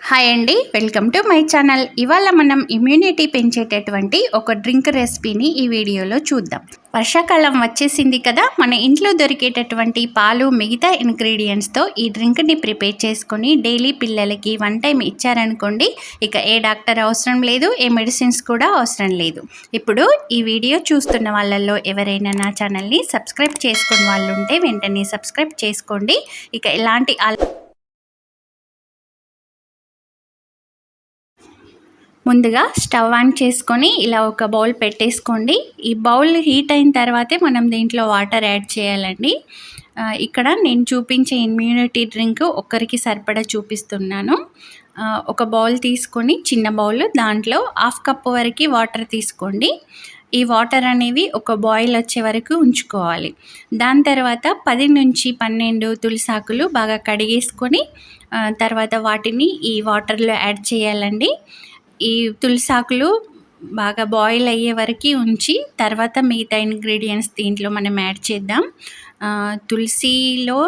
Hi అండి, welcome to my channel. ఇవాళ మనం ఇమ్యూనిటీ పెంచేటటువంటి ఒక డ్రింక్ రెసిపీని ఈ వీడియోలో చూద్దాం. వర్షాకాలం వచ్చేసింది కదా, మన ఇంట్లో దొరికేటటువంటి పాలు మిగతా ఇంగ్రీడియంట్స్తో ఈ డ్రింక్ని ప్రిపేర్ చేసుకొని డైలీ పిల్లలకి 1 టైం ఇచ్చారనుకోండి, ఇక ఏ డాక్టర్ అవసరం లేదు, ఏ మెడిసిన్స్ కూడా అవసరం లేదు. ఇప్పుడు ఈ వీడియో చూస్తున్న వాళ్ళల్లో ఎవరైనా నా ఛానల్ని సబ్స్క్రైబ్ చేసుకున్న వాళ్ళు ఉంటే వెంటనే సబ్స్క్రైబ్ చేసుకోండి. ఇక ఎలాంటి ముందుగా స్టవ్ ఆన్ చేసుకొని ఇలా ఒక బౌల్ పెట్టేసుకోండి. ఈ బౌల్ హీట్ అయిన తర్వాతే మనం దీంట్లో వాటర్ యాడ్ చేయాలండి. ఇక్కడ నేను చూపించే ఇమ్యూనిటీ డ్రింక్ ఒక్కరికి సరిపడా చూపిస్తున్నాను. ఒక బౌల్ తీసుకొని, చిన్న బౌల్, దాంట్లో 1/2 కప్ వరకు వాటర్ తీసుకోండి. ఈ వాటర్ అనేవి ఒక బాయిల్ వచ్చే వరకు ఉంచుకోవాలి. దాని తర్వాత 10 నుంచి 12 తులసాకులు బాగా కడిగేసుకొని తర్వాత వాటిని ఈ వాటర్లో యాడ్ చేయాలండి. ఈ తులసాకులు బాగా బాయిల్ అయ్యే వరకు ఉంచి తర్వాత మిగతా ఇంగ్రీడియంట్స్ దీంట్లో మనం యాడ్ చేద్దాం. తులసిలో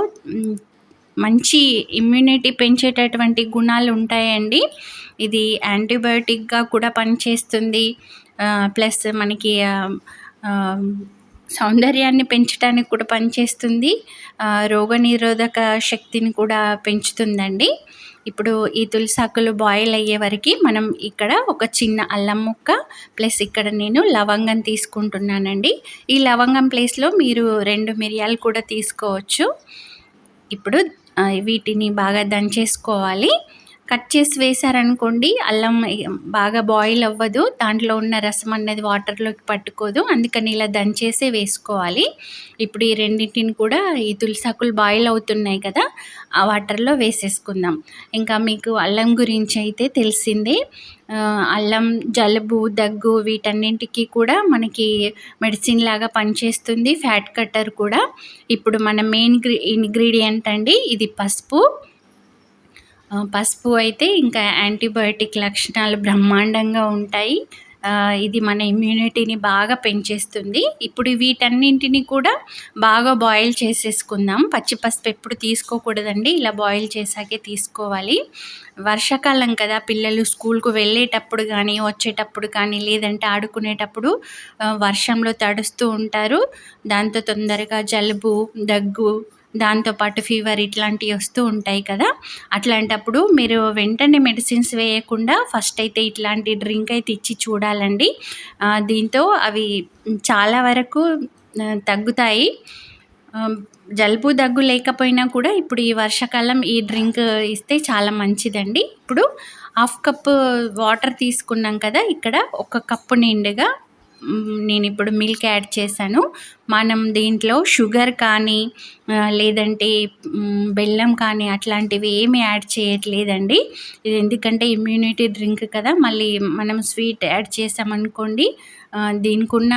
మంచి ఇమ్యూనిటీ పెంచేటటువంటి గుణాలు ఉంటాయండి. ఇది యాంటీబయోటిక్గా కూడా పనిచేస్తుంది. ప్లస్ మనకి సౌందర్యాన్ని పెంచడానికి కూడా పనిచేస్తుంది. రోగనిరోధక శక్తిని కూడా పెంచుతుందండి. ఇప్పుడు ఈ తులసాకులు బాయిల్ అయ్యే వరకు మనం ఇక్కడ ఒక చిన్న అల్లం ముక్క ప్లస్ ఇక్కడ నేను లవంగం తీసుకుంటున్నానండి. ఈ లవంగం ప్లేస్లో మీరు 2 మిరియాలు కూడా తీసుకోవచ్చు. ఇప్పుడు వీటిని బాగా దంచేసుకోవాలి. కట్ చేసి వేశారనుకోండి, అల్లం బాగా బాయిల్ అవ్వదు, దాంట్లో ఉన్న రసం అన్నది వాటర్లోకి పట్టుకోదు, అందుకని ఇలా దంచేసే వేసుకోవాలి. ఇప్పుడు ఈ రెండింటిని కూడా ఈ తులసాకులు బాయిల్ అవుతున్నాయి కదా, ఆ వాటర్లో వేసేసుకుందాం. ఇంకా మీకు అల్లం గురించి అయితే తెలిసిందే. అల్లం జలుబు, దగ్గు వీటన్నింటికి కూడా మనకి మెడిసిన్ లాగా పనిచేస్తుంది. ఫ్యాట్ కట్టర్ కూడా. ఇప్పుడు మన మెయిన్ ఇంగ్రీడియంట్ అండి, ఇది పసుపు. పసుపు అయితే ఇంకా యాంటీబయోటిక్ లక్షణాలు బ్రహ్మాండంగా ఉంటాయి. ఇది మన ఇమ్యూనిటీని బాగా పెంచేస్తుంది. ఇప్పుడు వీటన్నింటిని కూడా బాగా బాయిల్ చేసేసుకుందాం. పచ్చి పసుపు ఎప్పుడు తీసుకోకూడదండి, ఇలా బాయిల్ చేశాకే తీసుకోవాలి. వర్షాకాలం కదా, పిల్లలు స్కూల్కు వెళ్ళేటప్పుడు కానీ, వచ్చేటప్పుడు కానీ, లేదంటే ఆడుకునేటప్పుడు వర్షంలో తడుస్తూ ఉంటారు. దాంతో తొందరగా జలుబు, దగ్గు, దాంతోపాటు ఫీవర్ ఇట్లాంటివి వస్తూ ఉంటాయి కదా. అట్లాంటప్పుడు మీరు వెంటనే మెడిసిన్స్ వేయకుండా ఫస్ట్ అయితే ఇట్లాంటి డ్రింక్ అయితే ఇచ్చి చూడాలండి. దీంతో అవి చాలా వరకు తగ్గుతాయి. జలుబు, దగ్గు లేకపోయినా కూడా ఇప్పుడు ఈ వర్షాకాలం ఈ డ్రింక్ ఇస్తే చాలా మంచిదండి. ఇప్పుడు 1/2 కప్పు వాటర్ తీసుకున్నాం కదా, ఇక్కడ 1 కప్పు నిండుగా నేను ఇప్పుడు మిల్క్ యాడ్ చేశాను. మనం దీంట్లో షుగర్ కానీ లేదంటే బెల్లం కానీ అట్లాంటివి ఏమి యాడ్ చేయట్లేదండి. ఇది ఎందుకంటే ఇమ్యూనిటీ డ్రింక్ కదా, మళ్ళీ మనం స్వీట్ యాడ్ చేసామనుకోండి దీనికి ఉన్న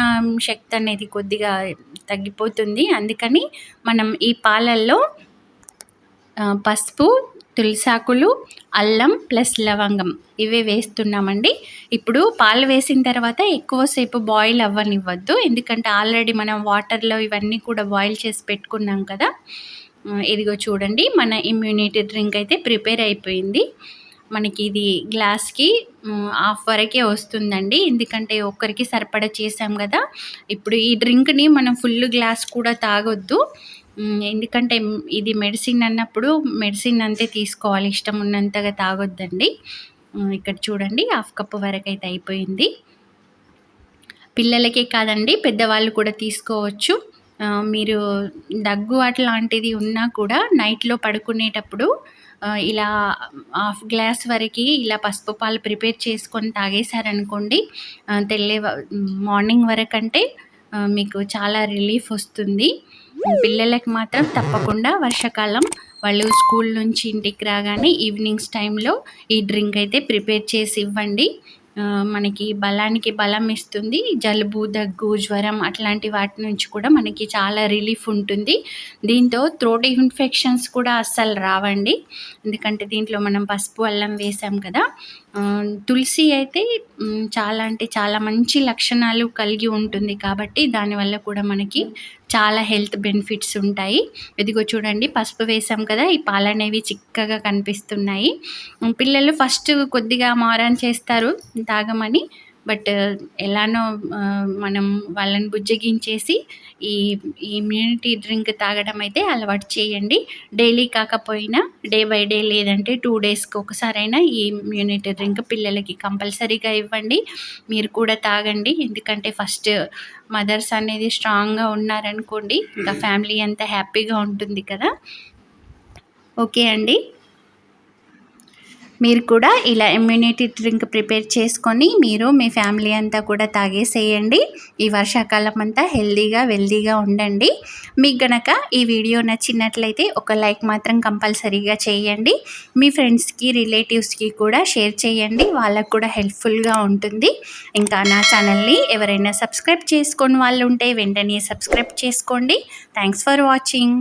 శక్తి అనేది కొద్దిగా తగ్గిపోతుంది. అందుకని మనం ఈ పాలల్లో పసుపు, తులసాకులు, అల్లం ప్లస్ లవంగం ఇవే వేస్తున్నామండి. ఇప్పుడు పాలు వేసిన తర్వాత ఎక్కువసేపు బాయిల్ అవ్వనివ్వద్దు, ఎందుకంటే ఆల్రెడీ మనం వాటర్లో ఇవన్నీ కూడా బాయిల్ చేసి పెట్టుకున్నాం కదా. ఇదిగో చూడండి, మన ఇమ్యూనిటీ డ్రింక్ అయితే ప్రిపేర్ అయిపోయింది. మనకి ఇది గ్లాస్కి 1/2 వరకే వస్తుందండి, ఎందుకంటే ఒక్కరికి సరిపడా చేసాం కదా. ఇప్పుడు ఈ డ్రింక్ని మనం ఫుల్ గ్లాస్ కూడా తాగొద్దు, ఎందుకంటే ఇది మెడిసిన్ అన్నప్పుడు మెడిసిన్ అంతే తీసుకోవాలి, ఇష్టం ఉన్నంతగా తాగొద్దండి. ఇక్కడ చూడండి 1/2 కప్పు వరకు అయితే అయిపోయింది. పిల్లలకే కాదండి, పెద్దవాళ్ళు కూడా తీసుకోవచ్చు. మీరు దగ్గు అట్లాంటిది ఉన్నా కూడా నైట్లో పడుకునేటప్పుడు ఇలా 1/2 గ్లాస్ వరకు ఇలా పసుపు పాలు ప్రిపేర్ చేసుకొని తాగేశారనుకోండి, మార్నింగ్ వరకంటే మీకు చాలా రిలీఫ్ వస్తుంది. పిల్లలకు మాత్రం తప్పకుండా వర్షాకాలం వాళ్ళు స్కూల్ నుంచి ఇంటికి రాగానే ఈవినింగ్స్ టైంలో ఈ డ్రింక్ అయితే ప్రిపేర్ చేసి ఇవ్వండి. మనకి బలానికి బలం ఇస్తుంది. జలుబు, దగ్గు, జ్వరం అట్లాంటి వాటి నుంచి కూడా మనకి చాలా రిలీఫ్ ఉంటుంది. దీంతో థ్రోట్ ఇన్ఫెక్షన్స్ కూడా అస్సలు రావండి, ఎందుకంటే దీంట్లో మనం పసుపు, అల్లం వేసాం కదా. తులసి అయితే చాలా అంటే చాలా మంచి లక్షణాలు కలిగి ఉంటుంది కాబట్టి దానివల్ల కూడా మనకి చాలా హెల్త్ బెనిఫిట్స్ ఉంటాయి. ఇదిగో చూడండి పసుపు వేసాం కదా! ఈ పాలనేవి చిక్కగా కనిపిస్తున్నాయి. పిల్లలు ఫస్ట్ కొద్దిగా మారం చేస్తారు తాగమని. బట్ ఎలానో మనం వాళ్ళని బుజ్జగించేసి ఈ ఈ ఇమ్యూనిటీ డ్రింక్ తాగడం అయితే అలవాటు చేయండి. డైలీ కాకపోయినా డే బై డే లేదంటే 2 డేస్‌కి ఒకసారైనా ఈ ఇమ్యూనిటీ డ్రింక్ పిల్లలకి కంపల్సరీగా ఇవ్వండి. మీరు కూడా తాగండి. ఎందుకంటే ఫస్ట్ మదర్స్ అనేది స్ట్రాంగ్‌గా ఉన్నారనుకోండి, ఇంకా ఫ్యామిలీ అంతా హ్యాపీగా ఉంటుంది కదా! ఓకే అండి. మీరు కూడా ఇలా ఇమ్యూనిటీ డ్రింక్ ప్రిపేర్ చేసుకొని మీరు మీ ఫ్యామిలీ అంతా కూడా తాగేసేయండి. ఈ వర్షాకాలం అంతా హెల్తీగా వెల్తీగా ఉండండి. మీకు గనక ఈ వీడియో నచ్చినట్లయితే ఒక లైక్ మాత్రం కంపల్సరీగా చేయండి. మీ ఫ్రెండ్స్కి రిలేటివ్స్కి కూడా షేర్ చేయండి. వాళ్ళకు కూడా హెల్ప్ఫుల్గా ఉంటుంది. ఇంకా నా ఛానల్ని ఎవరైనా సబ్స్క్రైబ్ చేసుకొని వాళ్ళు ఉంటే వెంటనే సబ్స్క్రైబ్ చేసుకోండి. Thanks for watching.